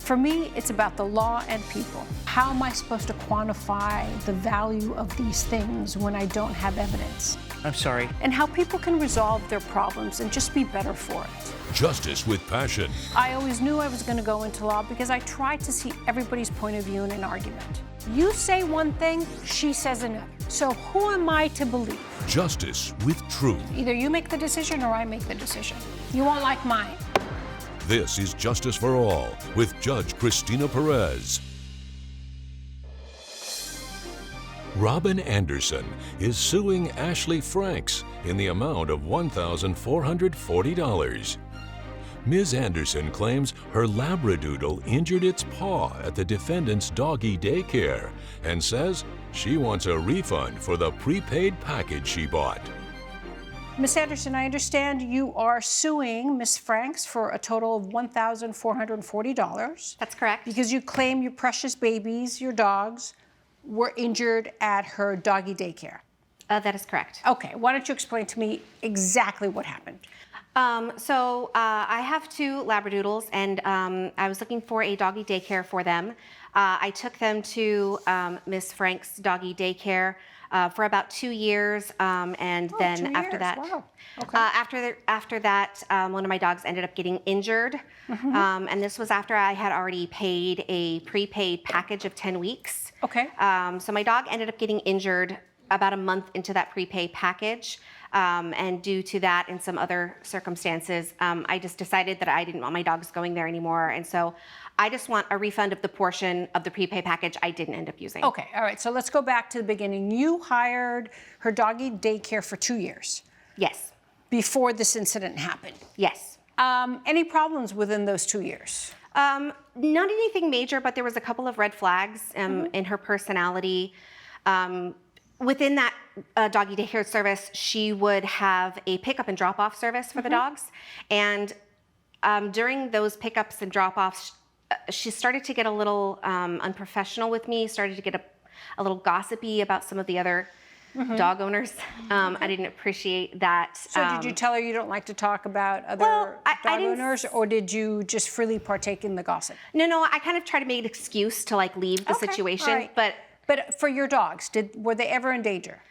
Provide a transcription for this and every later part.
For me, it's about the law and people. How am I supposed to quantify the value of these things when I don't have evidence? I'm sorry. And how people can resolve their problems and just be better for it. Justice with passion. I always knew I was going to go into law because I tried to see everybody's point of view in an argument. You say one thing, she says another. So who am I to believe? Justice with truth. Either you make the decision or I make the decision. You won't like mine. This is Justice for All with Judge Cristina Perez. Robin Anderson is suing Ashley Franks in the amount of $1,440. Ms. Anderson claims her Labradoodle injured its paw at the defendant's doggy daycare and says she wants a refund for the prepaid package she bought. Ms. Anderson, I understand you are suing Ms. Franks for a total of $1,440. That's correct. Because you claim your precious babies, your dogs, were injured at her doggy daycare. That is correct. Okay, why don't you explain to me exactly what happened? I have two Labradoodles, and I was looking for a doggy daycare for them. I took them to Ms. Frank's doggy daycare for about 2 years, and then 2 after years. that, Wow. Okay. after that, one of my dogs ended up getting injured, and this was after I had already paid a prepaid package of 10 weeks. Okay. So my dog ended up getting injured about a month into that prepaid package. And due to that and some other circumstances, I just decided that I didn't want my dogs going there anymore. And so I just want a refund of the portion of the prepaid package I didn't end up using. Okay, all right, so let's go back to the beginning. You hired her doggy daycare for 2 years. Yes. Before this incident happened. Yes. Any problems within those 2 years? Not anything major, but there was a couple of red flags in her personality. Within that doggy daycare service, she would have a pickup and drop-off service for the dogs. And during those pickups and drop-offs, she started to get a little unprofessional with me, started to get a little gossipy about some of the other dog owners. I didn't appreciate that. So did you tell her you don't like to talk about other dog owners, or did you just freely partake in the gossip? No, I kind of tried to make an excuse to like leave the situation, all right. But for your dogs, were they ever in danger?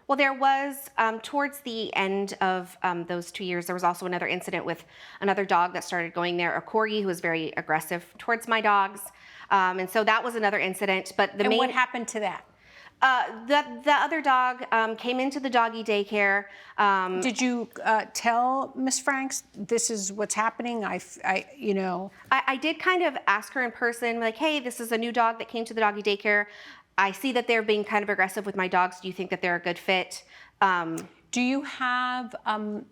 Well, there was, towards the end of those 2 years, there was also another incident with another dog that started going there, a corgi who was very aggressive towards my dogs. And so that was another incident. But the and main, what happened to that? The other dog came into the doggy daycare. Did you tell Miss Franks, this is what's happening? I did kind of ask her in person, like, hey, this is a new dog that came to the doggy daycare. I see that they're being kind of aggressive with my dogs. Do you think that they're a good fit? Do you have,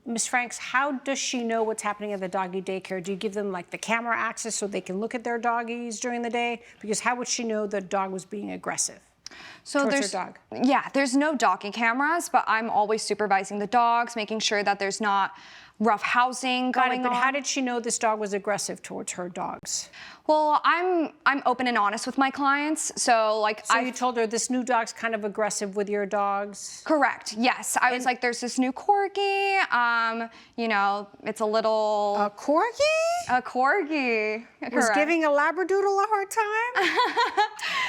Ms. Franks, how does she know what's happening at the doggy daycare? Do you give them like the camera access so they can look at their doggies during the day? Because how would she know the dog was being aggressive? So there's no doggy cameras, but I'm always supervising the dogs, making sure that there's not rough housing going on. But how did she know this dog was aggressive towards her dogs? Well, I'm open and honest with my clients, so you told her this new dog's kind of aggressive with your dogs? Correct. Yes, I was like, there's this new corgi. It's a little. A corgi? A corgi. Was giving a Labradoodle a hard time?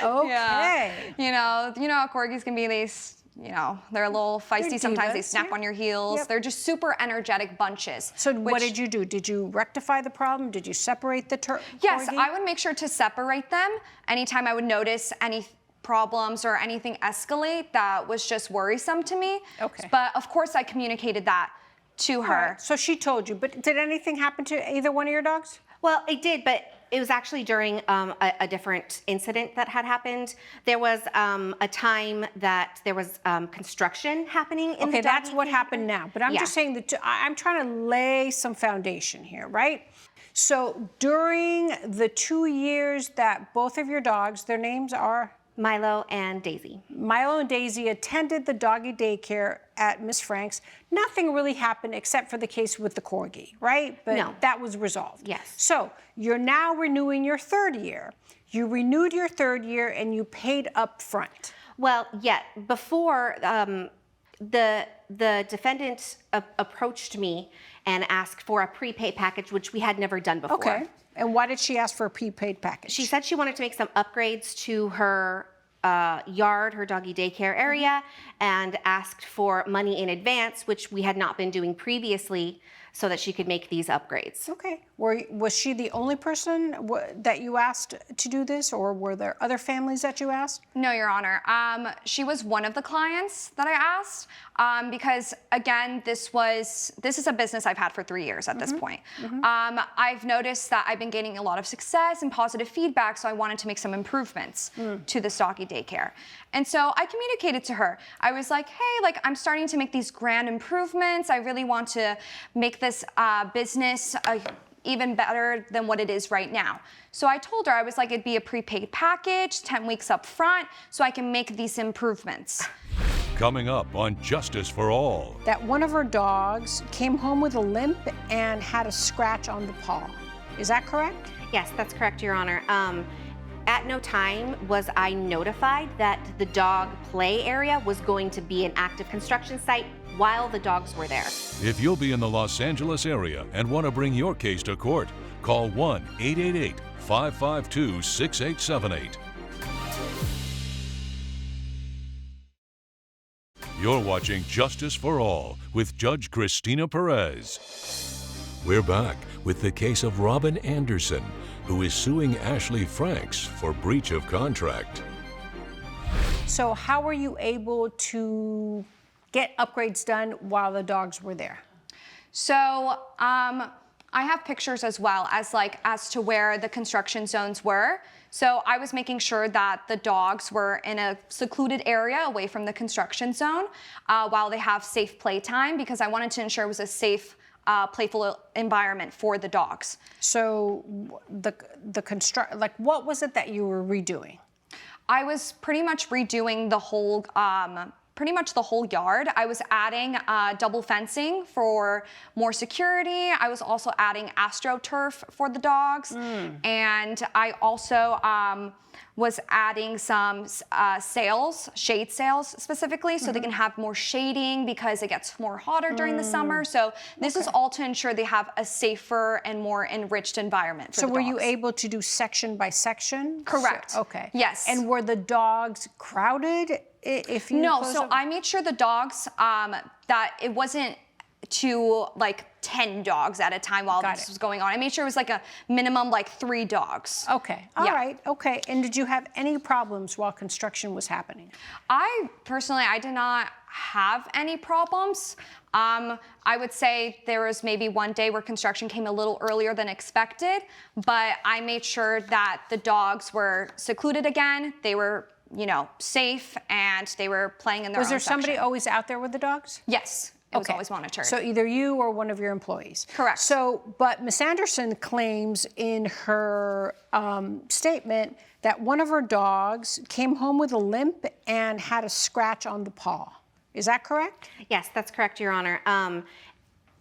Okay. Yeah. You know how corgis can be. They're a little feisty sometimes. They snap on your heels. Yep. They're just super energetic bunches. So what did you do? Did you rectify the problem? Did you separate the Yes, corgi? I would make sure to separate them anytime I would notice any problems or anything escalate that was just worrisome to me. Okay. But of course I communicated that to her. Right. So she told you, but did anything happen to either one of your dogs? Well, it did, but it was actually during a different incident that had happened. There was a time that there was construction happening in the doggy. Okay, that's what happened now. But I'm just saying that I'm trying to lay some foundation here, right? So during the 2 years that both of your dogs, their names are? Milo and Daisy. Milo and Daisy attended the doggy daycare at Miss Frank's. Nothing really happened except for the case with the corgi, right? But no. That was resolved. Yes. So you're now renewing your 3rd year. You renewed your 3rd year and you paid up front. Well, yeah, before the defendant approached me and ask for a prepaid package, which we had never done before. Okay. And why did she ask for a prepaid package? She said she wanted to make some upgrades to her yard, her doggy daycare area, and asked for money in advance, which we had not been doing previously, so that she could make these upgrades. Okay. Was she the only person that you asked to do this, or were there other families that you asked? No, Your Honor. She was one of the clients that I asked because, again, this is a business I've had for 3 years at this point. I've noticed that I've been gaining a lot of success and positive feedback, so I wanted to make some improvements to this doggy daycare. And so I communicated to her. I was like, hey, like, I'm starting to make these grand improvements. I really want to make this business even better than what it is right now. So I told her, I was like, it'd be a prepaid package, 10 weeks up front, so I can make these improvements. Coming up on Justice for All. That one of her dogs came home with a limp and had a scratch on the paw. Is that correct? Yes, that's correct, Your Honor. At no time was I notified that the dog play area was going to be an active construction site while the dogs were there. If you'll be in the Los Angeles area and want to bring your case to court, call 1-888-552-6878. You're watching Justice for All with Judge Cristina Perez. We're back with the case of Robin Anderson, who is suing Ashley Franks for breach of contract. So how were you able to get upgrades done while the dogs were there? So I have pictures as well as to where the construction zones were. So I was making sure that the dogs were in a secluded area away from the construction zone while they have safe playtime, because I wanted to ensure it was a safe, playful environment for the dogs. So what was it that you were redoing? I was pretty much redoing the whole yard. I was adding double fencing for more security. I was also adding AstroTurf for the dogs. And I also was adding some shade sails specifically, so they can have more shading because it gets more hotter during the summer. So this is all to ensure they have a safer and more enriched environment for the dogs. So were you able to do section by section? Correct. Okay. Yes. And were the dogs crowded? No, so I made sure the dogs, that it wasn't to 10 dogs at a time while this was going on. I made sure it was a minimum 3 dogs. Okay, all right, okay. And did you have any problems while construction was happening? I did not have any problems. I would say there was maybe one day where construction came a little earlier than expected, but I made sure that the dogs were secluded again. They were safe, and they were playing in their own section. Was there somebody section. always out there with the dogs? Yes, it was always monitored. So either you or one of your employees? Correct. But Ms. Anderson claims in her statement that one of her dogs came home with a limp and had a scratch on the paw. Is that correct? Yes, that's correct, Your Honor.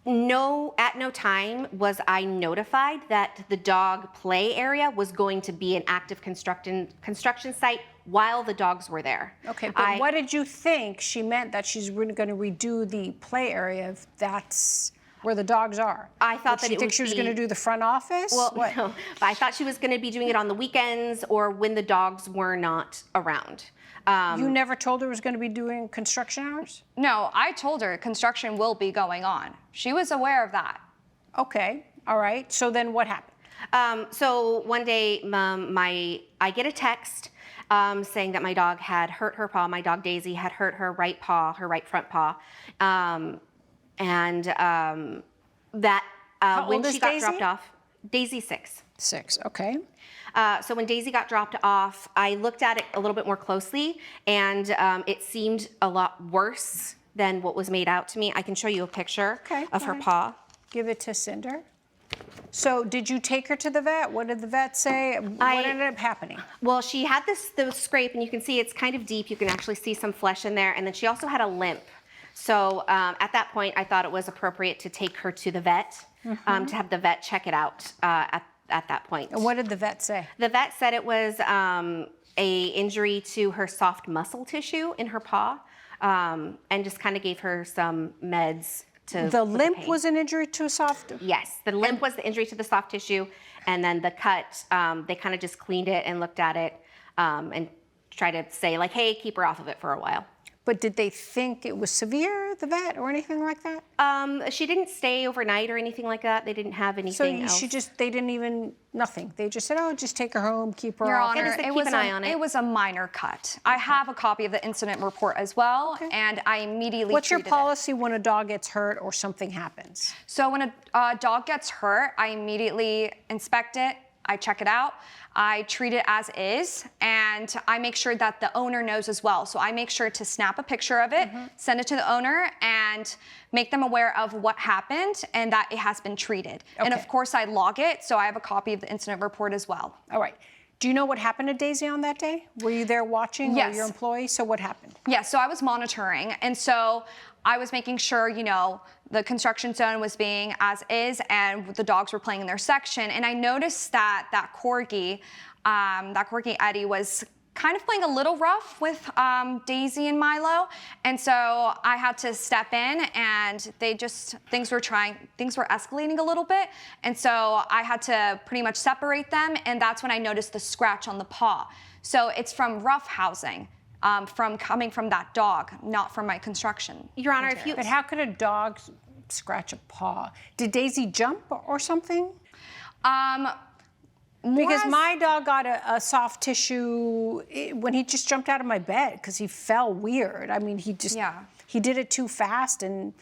No, at no time was I notified that the dog play area was going to be an active construction site while the dogs were there. Okay, but what did you think she meant that she's going to redo the play area if that's where the dogs are? I thought that you think she was going to do the front office? Well, no, I thought she was going to be doing it on the weekends or when the dogs were not around. You never told her it was going to be doing construction hours? No, I told her construction will be going on. She was aware of that. Okay, all right. So then what happened? So one day I get a text saying that my dog had hurt her paw. My dog Daisy had hurt her right paw, her right front paw. When she got dropped off, Daisy's 6. 6, okay. So when Daisy got dropped off, I looked at it a little bit more closely, and it seemed a lot worse than what was made out to me. I can show you a picture of her paw. Give it to Cinder. So did you take her to the vet? What did the vet say? What ended up happening? Well, she had the scrape, and you can see it's kind of deep. You can actually see some flesh in there, and then she also had a limp. So at that point, I thought it was appropriate to take her to the vet, to have the vet check it out at that point. And what did the vet say? The vet said it was a injury to her soft muscle tissue in her paw, and just kind of gave her some meds to The with limp pain. was an injury to a soft. Yes, the limp was the injury to the soft tissue, and then the cut, they kind of just cleaned it and looked at it and tried to say like, hey, keep her off of it for a while. But did they think it was severe, the vet, or anything like that? She didn't stay overnight or anything like that. They didn't have anything else. They didn't even, nothing. They just said, oh, just take her home, keep her Your off. Honor, just said keep an eye on it. It was a minor cut. I have a copy of the incident report as well, and I immediately What's your treated it. policy when a dog gets hurt or something happens? So when a dog gets hurt, I immediately inspect it, I check it out, I treat it as is, and I make sure that the owner knows as well. So I make sure to snap a picture of it, send it to the owner, and make them aware of what happened and that it has been treated. And Okay. of course I log it, so I have a copy of the incident report as well. All right. Do you know what happened to Daisy on that day? Were you there watching, or Yes. your employee? So what happened? Yeah, so I was monitoring, and so I was making sure, the construction zone was being as is, and the dogs were playing in their section. And I noticed that corgi Eddie, was kind of playing a little rough with Daisy and Milo, and so I had to step in, and things were escalating a little bit, and so I had to pretty much separate them, and that's when I noticed the scratch on the paw. So it's from rough housing. Coming from that dog, not from my construction. Your Honor, if you But how could a dog scratch a paw? Did Daisy jump or something? Because my dog got a soft tissue when he just jumped out of my bed because he fell weird. I mean, he did it too fast, and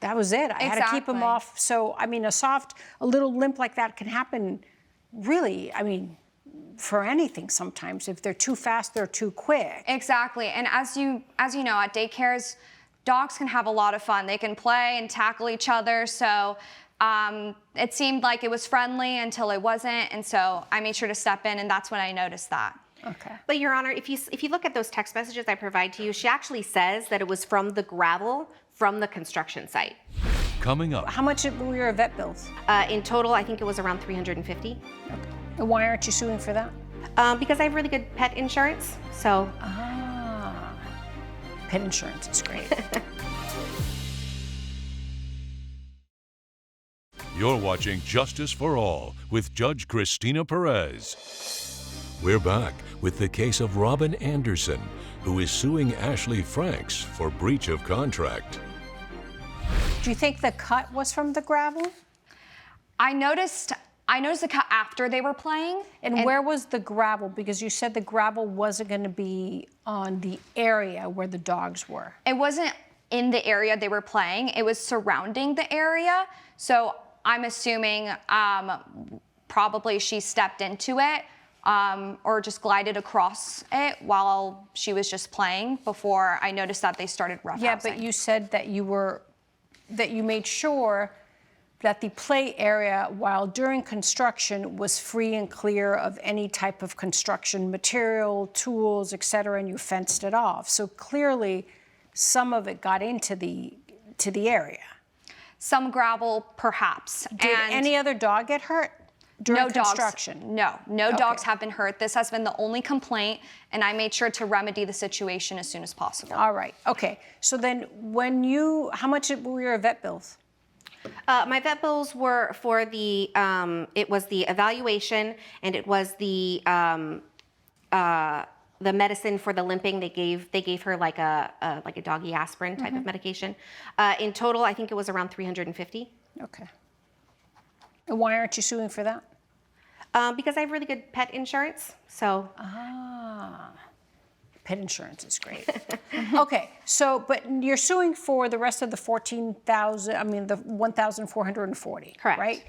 that was it. I had to keep him Exactly. off. So, I mean, a little limp like that can happen really, for anything sometimes. If they're too fast, they're too quick. Exactly, and as you know, at daycares, dogs can have a lot of fun. They can play and tackle each other, so it seemed like it was friendly until it wasn't, and so I made sure to step in, and that's when I noticed that. Okay. But Your Honor, if you look at those text messages I provide to you, she actually says that it was from the gravel from the construction site. Coming up, How much were your vet bills? In total, I think it was around $350. Okay. And why aren't you suing for that? Because I have really good pet insurance, so Pet insurance is great. you're watching Justice for All with Judge Cristina Perez. We're back with the case of Robin Anderson, who is suing Ashley Franks for breach of contract. Do you think the cut was from the gravel? I noticed the cut after they were playing. And where was the gravel? Because you said the gravel wasn't going to be on the area where the dogs were. It wasn't in the area they were playing. It was surrounding the area. So I'm assuming probably she stepped into it or just glided across it while she was just playing before I noticed that they started roughhousing. Yeah, but you said that you made sure that the play area, while during construction, was free and clear of any type of construction material, tools, et cetera, and you fenced it off. So clearly, some of it got into the area. Some gravel, perhaps. Did any other dog get hurt during construction? No dogs have been hurt. This has been the only complaint, and I made sure to remedy the situation as soon as possible. All right. Okay. So then, how much were your vet bills? my vet bills were for the, it was the evaluation, and it was the medicine for the limping. They gave her like a doggy aspirin type of medication. In total, I think it was around $350. Okay. And why aren't you suing for that? Because I have really good pet insurance, so. Pet insurance is great. Okay, so, but you're suing for the rest of the the 1,440, Correct. right?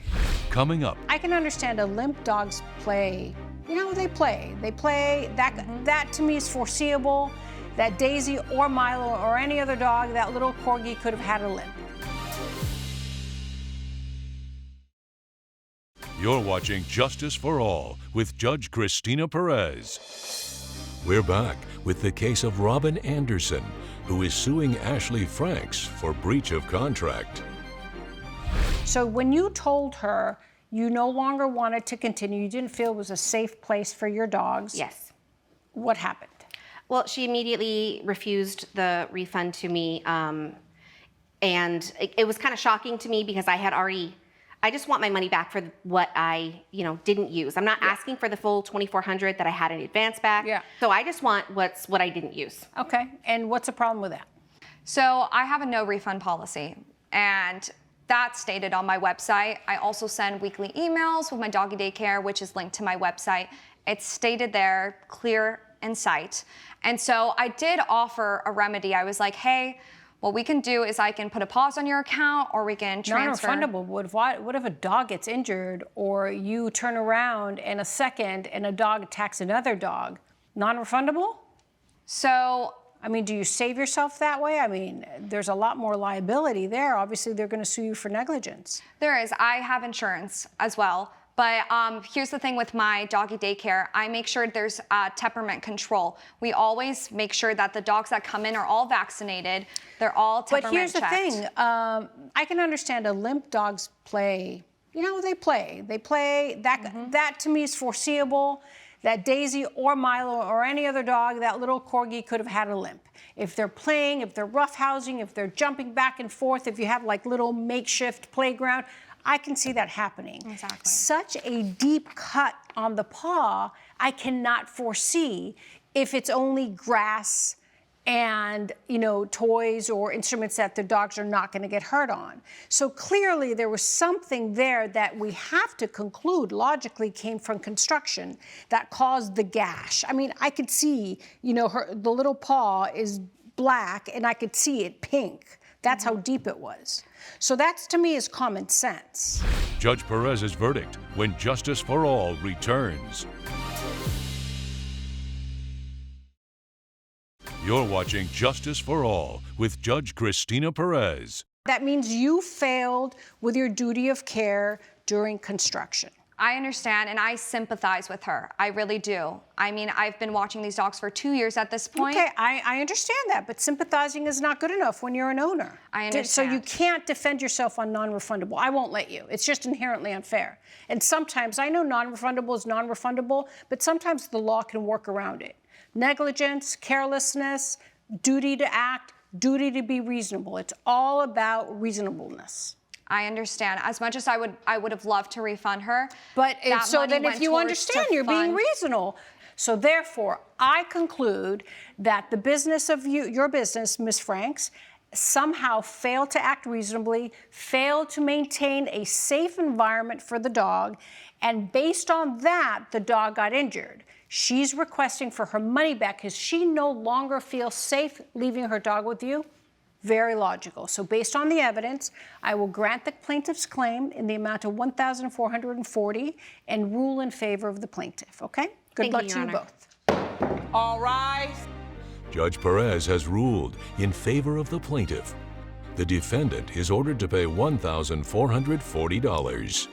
Coming up, I can understand a limp dog's play. They play. That to me is foreseeable, that Daisy or Milo or any other dog, that little corgi could have had a limp. you're watching Justice for All with Judge Cristina Perez. We're back with the case of Robin Anderson, who is suing Ashley Franks for breach of contract. So when you told her you no longer wanted to continue, you didn't feel it was a safe place for your dogs. Yes. What happened? Well, she immediately refused the refund to me. And it was kind of shocking to me because I just want my money back for what I, didn't use. I'm not asking for the full $2,400 that I had in advance back. Yeah. So I just want what I didn't use. Okay, and what's the problem with that? So I have a no refund policy, and that's stated on my website. I also send weekly emails with my doggy daycare, which is linked to my website. It's stated there, clear in sight. And so I did offer a remedy. I was like, hey, what we can do is I can put a pause on your account, or we can transfer. Non-refundable. What if a dog gets injured, or you turn around in a second and a dog attacks another dog? Non-refundable? So, I mean, do you save yourself that way? I mean, there's a lot more liability there. Obviously, they're going to sue you for negligence. there is. I have insurance as well. But here's the thing with my doggy daycare. I make sure there's temperament control. We always make sure that the dogs that come in are all vaccinated. They're all temperament checked. But here's the thing. I can understand a limp dog's play. They play. They play. That to me is foreseeable. That Daisy or Milo or any other dog, that little corgi could have had a limp. If they're playing, if they're roughhousing, if they're jumping back and forth, if you have like little makeshift playground, I can see that happening. Exactly. Such a deep cut on the paw, I cannot foresee if it's only grass and, toys or instruments that the dogs are not going to get hurt on. So clearly there was something there that we have to conclude logically came from construction that caused the gash. I mean, I could see, the little paw is black and I could see it pink. That's how deep it was. So that, to me, is common sense. Judge Perez's verdict when Justice for All returns. You're watching Justice for All with Judge Cristina Perez. That means you failed with your duty of care during construction. I understand, and I sympathize with her. I really do. I mean, I've been watching these dogs for 2 years at this point. Okay, I understand that, but sympathizing is not good enough when you're an owner. I understand. So you can't defend yourself on non-refundable. I won't let you. It's just inherently unfair. And sometimes, I know non-refundable is non-refundable, but sometimes the law can work around it. Negligence, carelessness, duty to act, duty to be reasonable. It's all about reasonableness. I understand. As much as I would have loved to refund her. But that so money then if went you towards understand, to you're being fund- reasonable. So therefore, I conclude that the business of your business, Ms. Franks, somehow failed to act reasonably, failed to maintain a safe environment for the dog, and based on that, the dog got injured. She's requesting for her money back because she no longer feels safe leaving her dog with you. Very logical. So based on the evidence, I will grant the plaintiff's claim in the amount of $1,440 and rule in favor of the plaintiff, okay? Good Thank luck you, to Your you Honor. both. All rise. Judge Perez has ruled in favor of the plaintiff. The defendant is ordered to pay $1,440.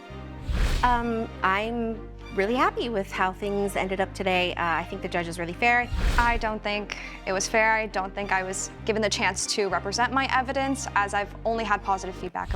I'm really happy with how things ended up today. I think the judge is really fair. I don't think it was fair. I don't think I was given the chance to represent my evidence, as I've only had positive feedback.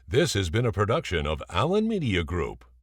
This has been a production of Allen Media Group.